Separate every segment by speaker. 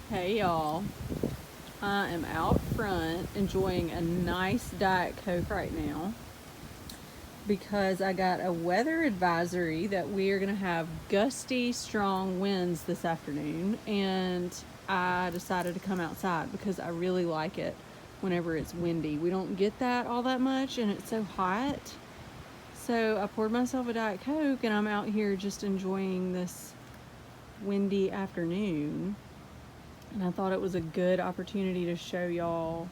Speaker 1: Hey y'all, I am out front enjoying a nice Diet Coke right now because I got a weather advisory that we are going to have gusty, strong winds this afternoon, and I decided to come outside because I really like it whenever it's windy. We don't get that all that much, and it's so hot. So I poured myself a Diet Coke, and I'm out here just enjoying this windy afternoon. And I thought it was a good opportunity to show y'all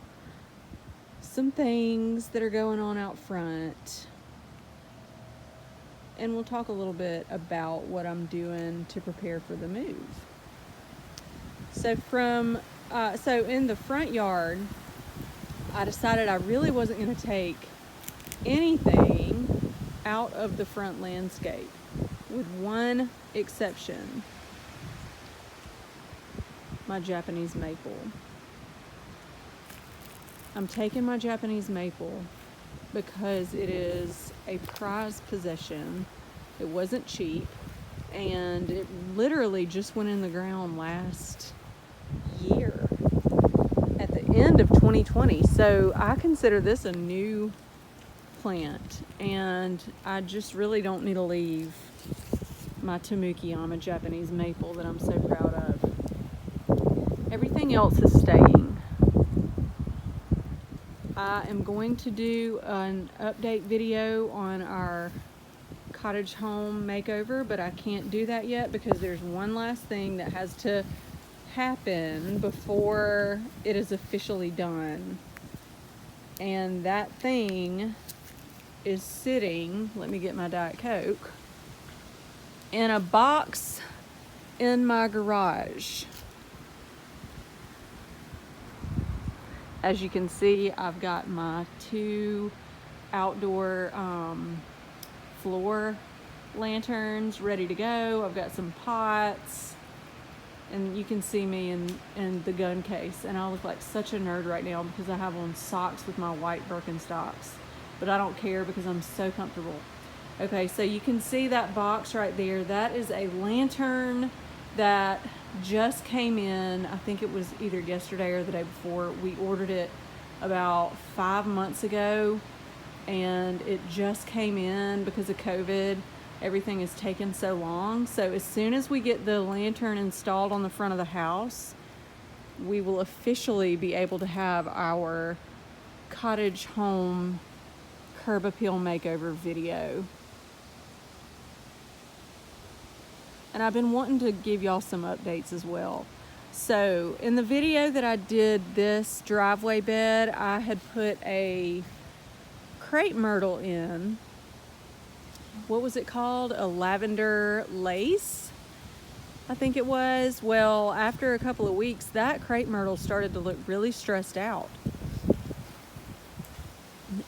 Speaker 1: some things that are going on out front. And we'll talk a little bit about what I'm doing to prepare for the move. So in the front yard, I decided I really wasn't going to take anything out of the front landscape, with one exception. My Japanese maple. I'm taking my Japanese maple because it is a prized possession. It wasn't cheap, and it literally just went in the ground last year at the end of 2020. So I consider this a new plant, and I just really don't need to leave my Tamukiyama Japanese maple that I'm so proud of. Everything else is staying. I am going to do an update video on our cottage home makeover, but I can't do that yet because there's one last thing that has to happen before it is officially done. And that thing is sitting, let me get my Diet Coke, in a box in my garage. As you can see, I've got my two outdoor floor lanterns ready to go. I've got some pots, and you can see me in the gun case. And I look like such a nerd right now because I have on socks with my white Birkenstocks. But I don't care because I'm so comfortable. Okay, so you can see that box right there. That is a lantern that just came in. I think it was either yesterday or the day before. We ordered it about 5 months ago, and it just came in because of COVID. Everything has taken so long. So as soon as we get the lantern installed on the front of the house, we will officially be able to have our cottage home curb appeal makeover video. And I've been wanting to give y'all some updates as well. So in the video that I did this driveway bed, I had put a crepe myrtle in. What was it called? A lavender lace, I think it was. Well, after a couple of weeks, that crepe myrtle started to look really stressed out.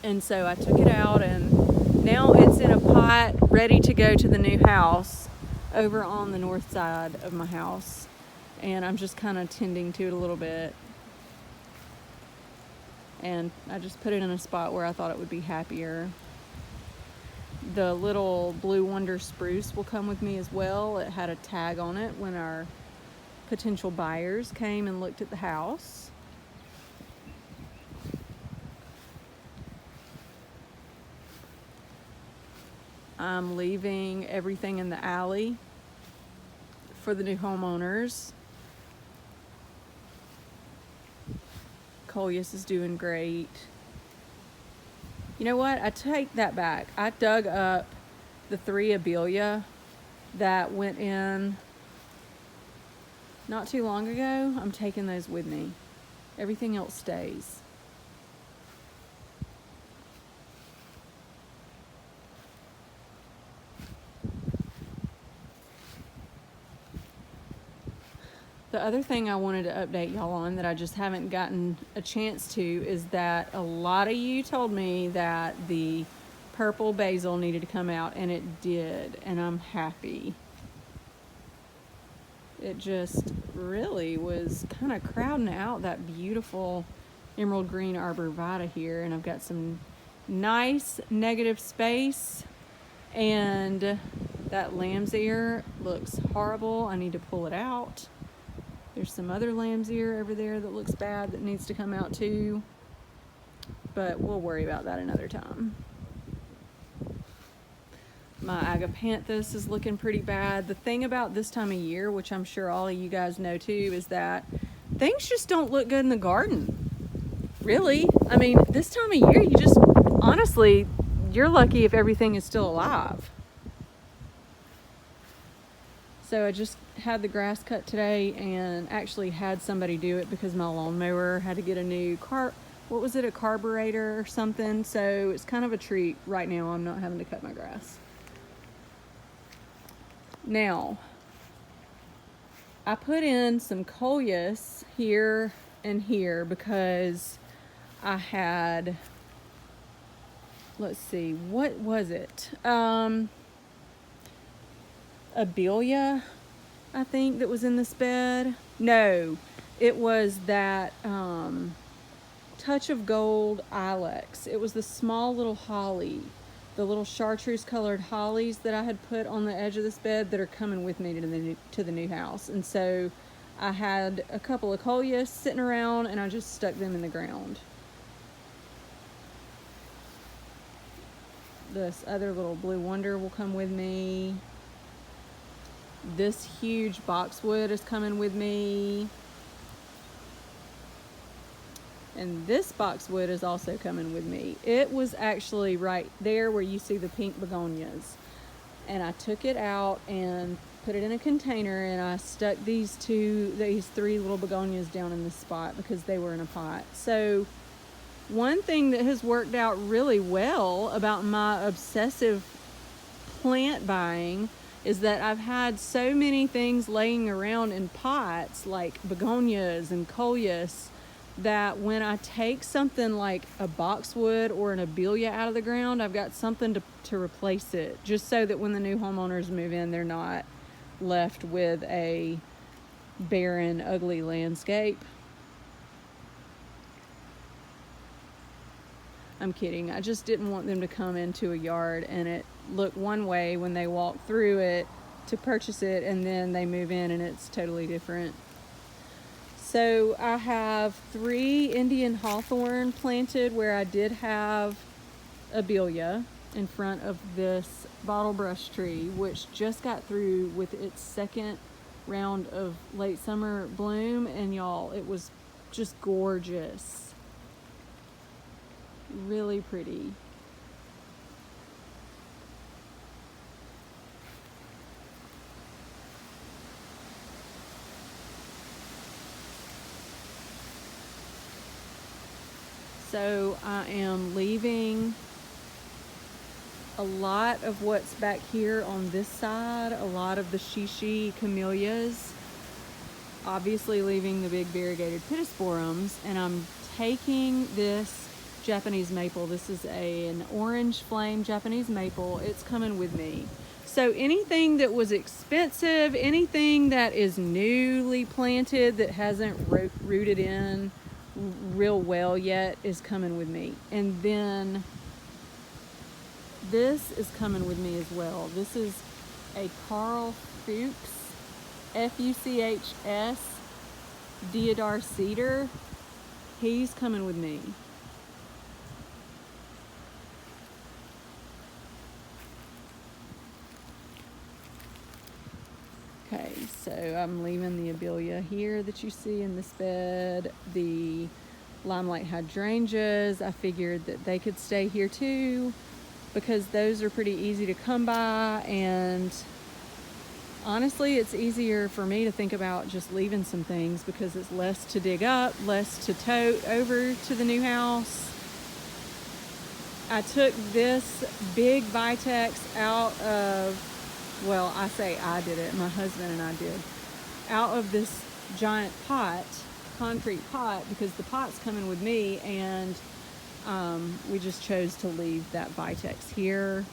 Speaker 1: And so I took it out, and now it's in a pot ready to go to the new house over on the north side of my house, and I'm just kind of tending to it a little bit, and I just put it in a spot where I thought it would be happier. The little Blue Wonder spruce will come with me as well. It had a tag on it when our potential buyers came and looked at the house. I'm leaving everything in the alley for the new homeowners. Coleus is doing great. You know what? I take that back. I dug up the 3 abelia that went in not too long ago. I'm taking those with me. Everything else stays. The other thing I wanted to update y'all on that I just haven't gotten a chance to is that a lot of you told me that the purple basil needed to come out, and it did, and I'm happy. It just really was kind of crowding out that beautiful emerald green arborvitae here, and I've got some nice negative space, and that lamb's ear looks horrible. I need to pull it out. There's some other lamb's ear over there that looks bad that needs to come out too, but we'll worry about that another time. My agapanthus is looking pretty bad. The thing about this time of year, which I'm sure all of you guys know too, is that things just don't look good in the garden. Really. I mean, this time of year, you just, honestly, you're lucky if everything is still alive. So I just had the grass cut today and actually had somebody do it because my lawnmower had to get a new a carburetor or something. So it's kind of a treat right now. I'm not having to cut my grass. Now, I put in some coleus here and here because I had, let's see, what was it? Abelia, I think, that was in this bed. No, it was that Touch of Gold Ilex. It was the small little holly, the little chartreuse colored hollies that I had put on the edge of this bed that are coming with me to the new house. And so I had a couple of coleus sitting around and I just stuck them in the ground. This other little blue wonder will come with me. This huge boxwood is coming with me. And this boxwood is also coming with me. It was actually right there where you see the pink begonias. And I took it out and put it in a container and I stuck these three little begonias down in this spot because they were in a pot. So one thing that has worked out really well about my obsessive plant buying is that I've had so many things laying around in pots like begonias and coleus that when I take something like a boxwood or an abelia out of the ground, I've got something to replace it, just so that when the new homeowners move in, they're not left with a barren, ugly landscape. I'm kidding. I just didn't want them to come into a yard and it look one way when they walk through it to purchase it, and then they move in and it's totally different. So I have 3 Indian hawthorn planted where I did have abelia in front of this bottle brush tree, which just got through with its second round of late summer bloom, and y'all, it was just gorgeous. Really pretty. So I am leaving a lot of what's back here on this side, a lot of the shishi camellias, obviously leaving the big variegated pittosporums, and I'm taking this Japanese maple. This is an orange flame Japanese maple. It's coming with me. So anything that was expensive, anything that is newly planted that hasn't rooted in real well yet is coming with me. And then this is coming with me as well. This is a Carl Fuchs, Fuchs Deodar cedar. He's coming with me. Okay, so I'm leaving the abelia here that you see in this bed. The limelight hydrangeas, I figured that they could stay here too because those are pretty easy to come by, and honestly it's easier for me to think about just leaving some things because it's less to dig up, less to tote over to the new house. I took this big Vitex out of, well, I say I did it, my husband and I did, out of this giant pot, concrete pot, because the pot's coming with me, and we just chose to leave that Vitex here.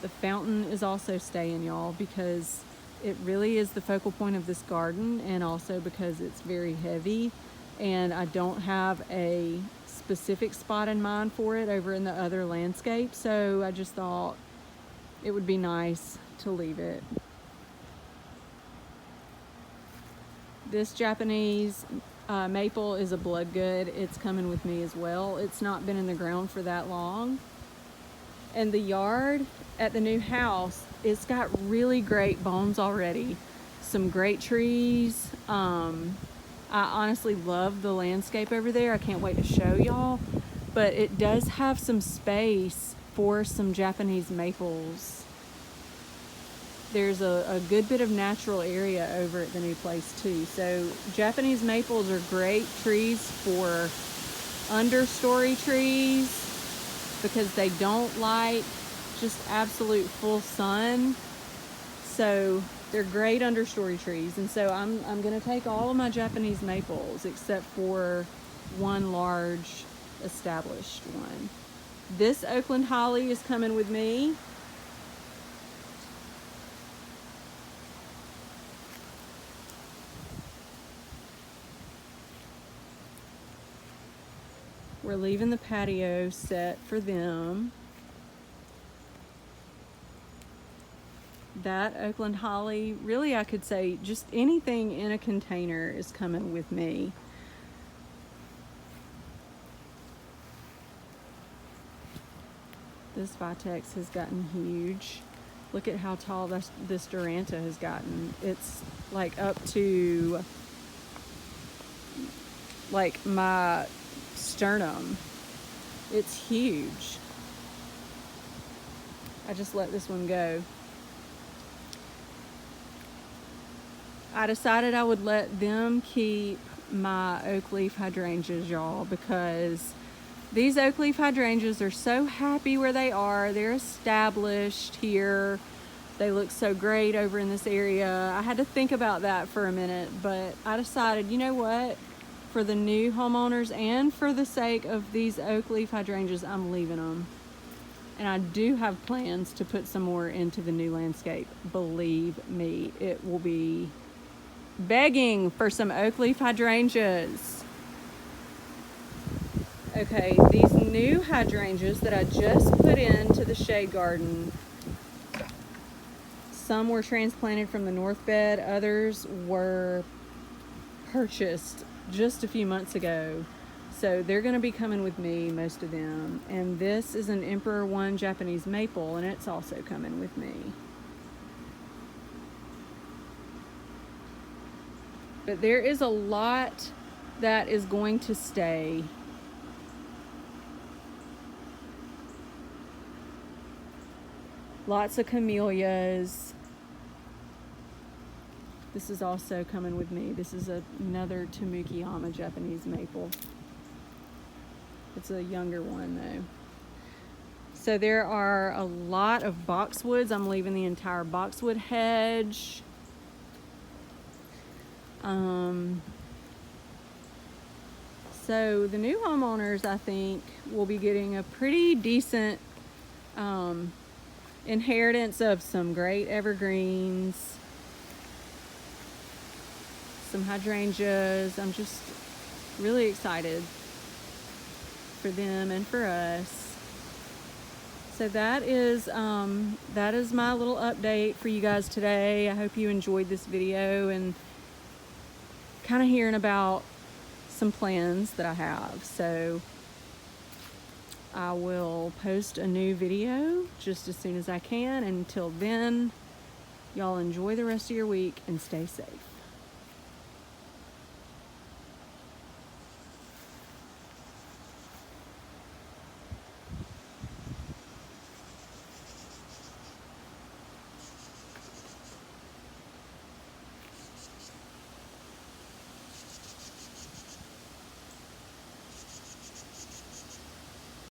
Speaker 1: The fountain is also staying, y'all, because it really is the focal point of this garden, and also because it's very heavy and I don't have a specific spot in mind for it over in the other landscape, so I just thought it would be nice to leave it. This Japanese maple is a blood good. It's coming with me as well. It's not been in the ground for that long. And the yard at the new house, it's got really great bones already. Some great trees. I honestly love the landscape over there. I can't wait to show y'all. But it does have some space for some Japanese maples. There's a good bit of natural area over at the new place too. So Japanese maples are great trees for understory trees because they don't like just absolute full sun. So they're great understory trees. And so I'm gonna take all of my Japanese maples except for one large established one. This Oakland holly is coming with me. We're leaving the patio set for them. That Oakland holly, really I could say just anything in a container is coming with me. This Vitex has gotten huge. Look at how tall this Duranta has gotten. It's like up to like my sternum. It's huge. I just let this one go. I decided I would let them keep my oak leaf hydrangeas, y'all, because these oak leaf hydrangeas are so happy where they are. They're established here. They look so great over in this area. I had to think about that for a minute, but I decided, you know what? For the new homeowners and for the sake of these oak leaf hydrangeas, I'm leaving them. And I do have plans to put some more into the new landscape. Believe me, it will be begging for some oak leaf hydrangeas. Okay, these new hydrangeas that I just put into the shade garden, some were transplanted from the north bed, others were purchased just a few months ago. So they're going to be coming with me, most of them. And this is an Emperor 1 Japanese maple, and it's also coming with me. But there is a lot that is going to stay. Lots of camellias. This is also coming with me. This is another Tomukiyama Japanese maple. It's a younger one though. So there are a lot of boxwoods. I'm leaving the entire boxwood hedge. So the new homeowners, I think, will be getting a pretty decent inheritance of some great evergreens, some hydrangeas. I'm just really excited for them and for us. So that is my little update for you guys today. I hope you enjoyed this video and kind of hearing about some plans that I have. So I will post a new video just as soon as I can. Until then, y'all enjoy the rest of your week and stay safe.